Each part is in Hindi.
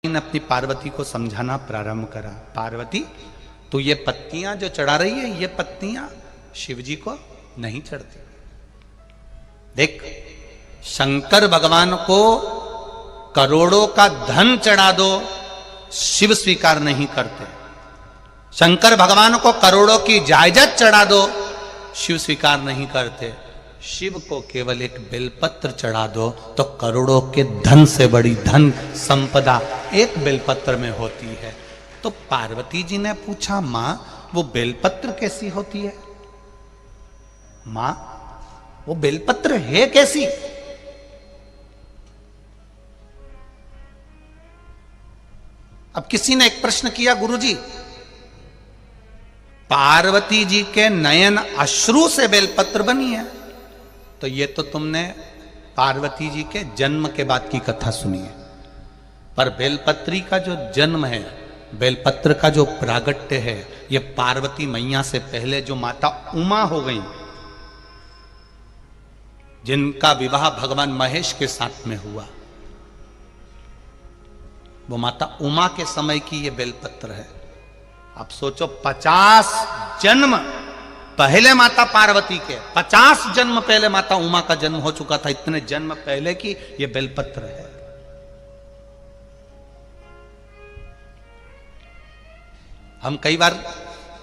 ने अपनी पार्वती को समझाना प्रारंभ करा, पार्वती तो ये पत्तियां जो चढ़ा रही है, ये पत्तियां शिव जी को नहीं चढ़ती। देख, शंकर भगवान को करोड़ों का धन चढ़ा दो, शिव स्वीकार नहीं करते। शंकर भगवान को करोड़ों की जायदाद चढ़ा दो, शिव स्वीकार नहीं करते। शिव को केवल एक बेलपत्र चढ़ा दो तो करोड़ों के धन से बड़ी धन संपदा एक बेलपत्र में होती है। तो पार्वती जी ने पूछा, मां वो बेलपत्र कैसी होती है? मां वो बेलपत्र है कैसी? अब किसी ने एक प्रश्न किया, गुरुजी पार्वती जी के नयन अश्रु से बेलपत्र बनी है। तो ये तो तुमने पार्वती जी के जन्म के बाद की कथा सुनी है, पर बेलपत्री का जो जन्म है, बेलपत्र का जो प्रागट्य है, ये पार्वती मैया से पहले जो माता उमा हो गई, जिनका विवाह भगवान महेश के साथ में हुआ, वो माता उमा के समय की ये बेलपत्र है। अब सोचो 50 जन्म पहले माता पार्वती के, 50 जन्म पहले माता उमा का जन्म हो चुका था, इतने जन्म पहले की ये बेलपत्र है। हम कई बार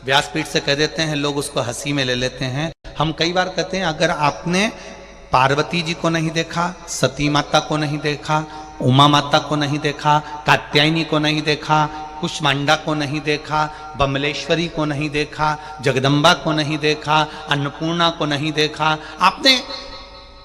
व्यासपीठ से कह देते हैं, लोग उसको हंसी में ले लेते हैं। हम कई बार कहते हैं, अगर आपने पार्वती जी को नहीं देखा, सती माता को नहीं देखा, उमा माता को नहीं देखा, कात्यायनी को नहीं देखा, कुष्मांडा को नहीं देखा, बमलेश्वरी को नहीं देखा, जगदम्बा को नहीं देखा, अन्नपूर्णा को नहीं देखा, आपने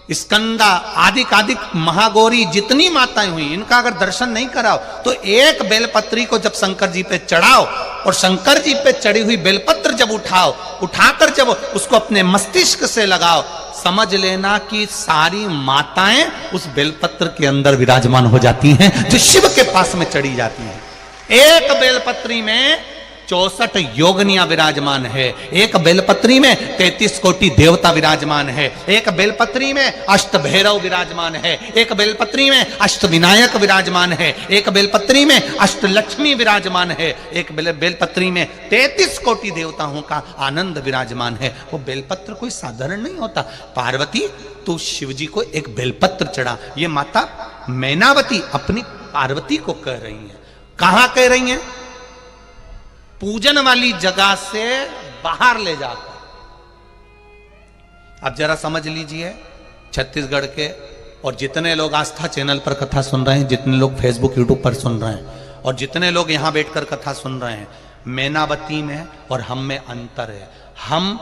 स्कंदा आदि महागौरी जितनी माताएं हुई, इनका अगर दर्शन नहीं कराओ तो एक बेलपत्री को जब शंकर जी पे चढ़ाओ और शंकर जी पे चढ़ी हुई बेलपत्र जब उठाकर जब उसको अपने मस्तिष्क से लगाओ, समझ लेना कि सारी माताएं उस बेलपत्र के अंदर विराजमान हो जाती हैं, जो शिव के पास में चढ़ी जाती हैं। एक बेलपत्री में 64 योगनियां विराजमान है, एक बेलपत्री में 33 कोटि देवता विराजमान है, एक बेलपत्री में अष्ट भैरव विराजमान है, एक बेलपत्री में अष्ट विनायक विराजमान है, एक बेलपत्री में अष्ट लक्ष्मी विराजमान है, एक बेलपत्री में 33 कोटि देवताओं का आनंद विराजमान है। वो बेलपत्र कोई साधारण नहीं होता। पार्वती तू शिव जी को एक बेलपत्र चढ़ा। ये माता मैनावती अपनी पार्वती को कह रही है। कहां कह रही हैं? पूजन वाली जगह से बाहर ले जाकर। अब जरा समझ लीजिए, छत्तीसगढ़ के और जितने लोग आस्था चैनल पर कथा सुन रहे हैं, जितने लोग फेसबुक यूट्यूब पर सुन रहे हैं और जितने लोग यहां बैठकर कथा सुन रहे हैं, मैनावती में और हम में अंतर है। हम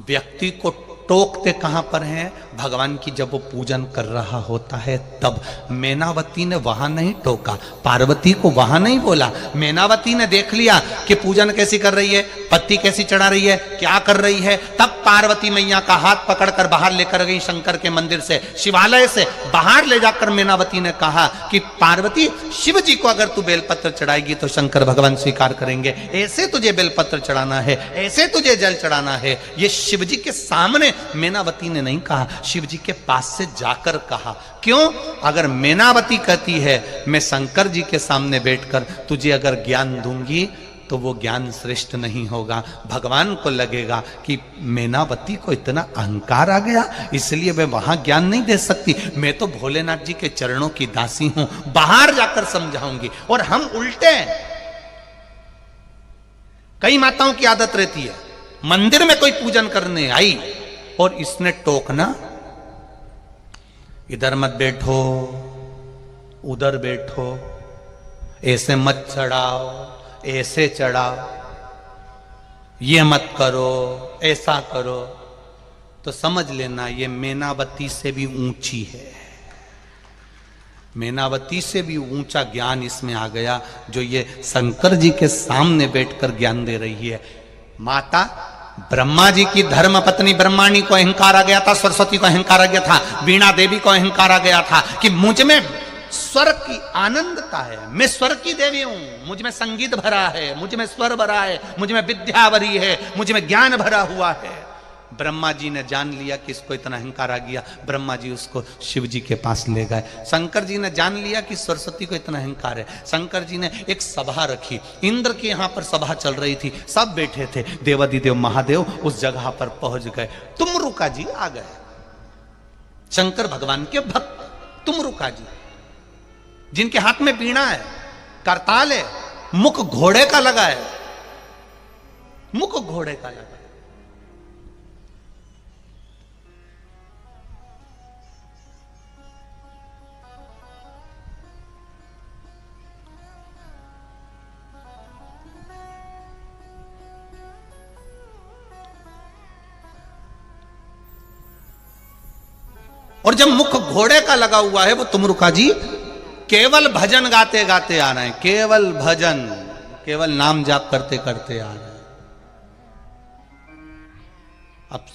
व्यक्ति को टोकते कहां पर हैं? भगवान की जब वो पूजन कर रहा होता है तब। मैनावती ने वहां नहीं टोका, पार्वती को वहां नहीं बोला। मैनावती ने देख लिया कि पूजन कैसी कर रही है, पत्ती कैसी चढ़ा रही है, क्या कर रही है, तब पार्वती मैया का हाथ पकड़कर बाहर लेकर गई शंकर के मंदिर से, शिवालय से बाहर ले जाकर मैनावती ने कहा कि पार्वती, शिव जी को अगर तू बेलपत्र चढ़ाएगी तो शंकर भगवान स्वीकार करेंगे। ऐसे तुझे बेलपत्र चढ़ाना है, ऐसे तुझे जल चढ़ाना है। ये शिव जी के सामने मैनावती ने नहीं कहा, शिव जी के पास से जाकर कहा। क्यों? अगर मैनावती कहती है मैं शंकर जी के सामने बैठकर तुझे अगर ज्ञान दूंगी तो वो ज्ञान श्रेष्ठ नहीं होगा। भगवान को लगेगा कि मैनावती को इतना अहंकार आ गया, इसलिए मैं वहां ज्ञान नहीं दे सकती, मैं तो भोलेनाथ जी के चरणों की दासी हूं, बाहर जाकर समझाऊंगी। और हम उल्टे हैं। कई माताओं की आदत रहती है, मंदिर में कोई पूजन करने आई और इसने टोकना, इधर मत बैठो, उधर बैठो, ऐसे मत चढ़ाओ, ऐसे चढ़ाओ, ये मत करो, ऐसा करो, तो समझ लेना ये मैनावती से भी ऊंची है। मैनावती से भी ऊंचा ज्ञान इसमें आ गया, जो ये शंकर जी के सामने बैठकर ज्ञान दे रही है। माता ब्रह्मा जी की धर्म पत्नी ब्रह्माणी को अहंकार आ गया था, सरस्वती को अहंकार आ गया था, वीणा देवी को अहंकार आ गया था कि मुझ में स्वर की आनंदता है, मैं स्वर की देवी हूं, मुझ में संगीत भरा है, मुझ में स्वर भरा है, मुझ में विद्या भरी है, मुझ में ज्ञान भरा हुआ है। ब्रह्मा जी ने जान लिया कि इसको इतना अहंकार आ गया, ब्रह्मा जी उसको शिव जी के पास ले गए। शंकर जी ने जान लिया कि सरस्वती को इतना अहंकार है, शंकर जी ने एक सभा रखी, इंद्र के यहाँ पर सभा चल रही थी, सब बैठे थे, देवादिदेव महादेव उस जगह पर पहुंच गए। तुमरुका जी आ गए, शंकर भगवान के भक्त तुमरुका जी, जिनके हाथ में वीणा है, करताल है, मुख घोड़े का लगा है, मुख घोड़े का लगा है। और जब मुख घोड़े का लगा हुआ है, वो तुमरुका जी केवल भजन गाते गाते आ रहे हैं, केवल भजन, केवल नाम जाप करते करते आ रहे हैं। अब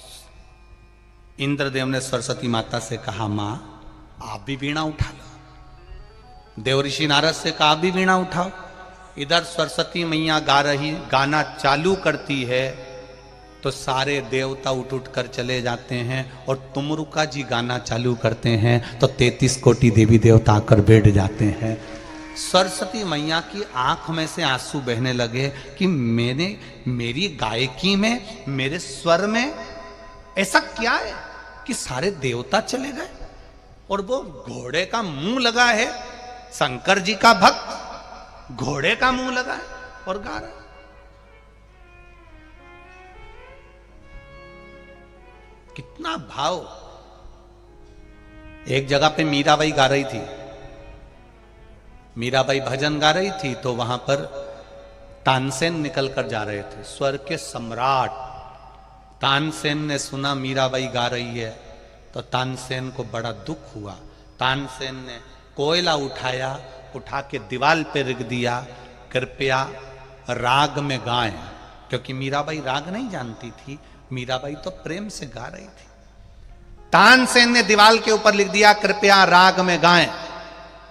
इंद्रदेव ने सरस्वती माता से कहा, मां आप भी वीणा उठा लो। देव ऋषि नारद से कहा, आप भी वीणा उठाओ। इधर सरस्वती मैया गाना चालू करती है तो सारे देवता उठ उठ कर चले जाते हैं, और तुमरुका जी गाना चालू करते हैं तो 33 कोटि देवी देवता आकर बैठ जाते हैं। सरस्वती मैया की आंख में से आंसू बहने लगे कि मेरी गायकी में, मेरे स्वर में ऐसा क्या है कि सारे देवता चले गए, और वो घोड़े का मुंह लगा है, शंकर जी का भक्त घोड़े का मुंह लगा है और गा रहा है। कितना भाव। एक जगह पे मीराबाई गा रही थी, मीराबाई भजन गा रही थी, तो वहां पर तानसेन निकल कर जा रहे थे, स्वर के सम्राट। तानसेन ने सुना मीराबाई गा रही है तो तानसेन को बड़ा दुख हुआ। तानसेन ने कोयला उठाया, उठा के दीवाल पे रख दिया, कृपया राग में गाएं, क्योंकि मीराबाई राग नहीं जानती थी, मीराबाई तो प्रेम से गा रही थी। तानसेन ने दीवाल के ऊपर लिख दिया, कृपया राग में गाएं।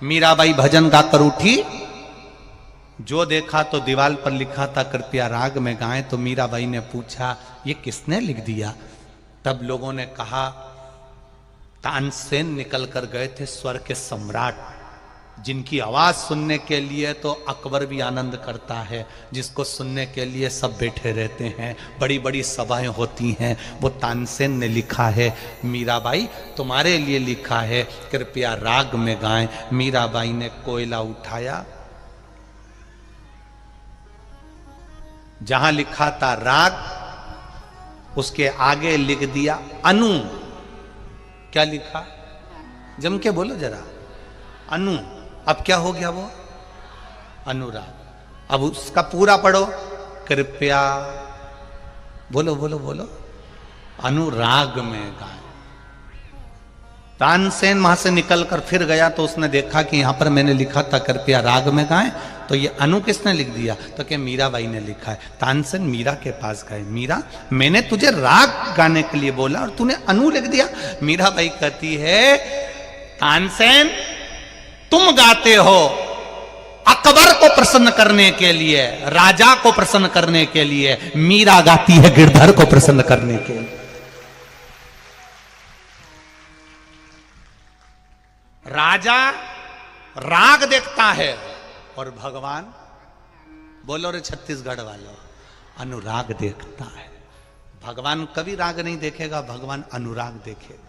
मीराबाई भजन गाकर उठी, जो देखा तो दीवाल पर लिखा था कृपया राग में गाएं। तो मीराबाई ने पूछा, ये किसने लिख दिया? तब लोगों ने कहा, तानसेन निकल कर गए थे, स्वर के सम्राट, जिनकी आवाज सुनने के लिए तो अकबर भी आनंद करता है, जिसको सुनने के लिए सब बैठे रहते हैं, बड़ी बड़ी सभाएं होती हैं, वो तानसेन ने लिखा है, मीराबाई तुम्हारे लिए लिखा है, कृपया राग में गाएं। मीराबाई ने कोयला उठाया, जहां लिखा था राग, उसके आगे लिख दिया अनु। क्या लिखा? जम के बोलो जरा, अनु। अब क्या हो गया वो? अनुराग। अब उसका पूरा पढ़ो, कृपया, बोलो बोलो बोलो, अनुराग में गाएं। तानसेन वहां से निकलकर फिर गया तो उसने देखा कि यहां पर मैंने लिखा था कृपया राग में गाएं, तो ये अनु किसने लिख दिया? तो क्या मीराबाई ने लिखा है। तानसेन मीरा के पास गए, मीरा मैंने तुझे राग गाने के लिए बोला और तूने अनु लिख दिया। मीराबाई कहती है, तानसेन तुम गाते हो अकबर को प्रसन्न करने के लिए, राजा को प्रसन्न करने के लिए, मीरा गाती है गिरधर को प्रसन्न करने के लिए। राजा राग देखता है और भगवान, बोलो रे छत्तीसगढ़ वालों, अनुराग देखता है। भगवान कभी राग नहीं देखेगा, भगवान अनुराग देखेगा।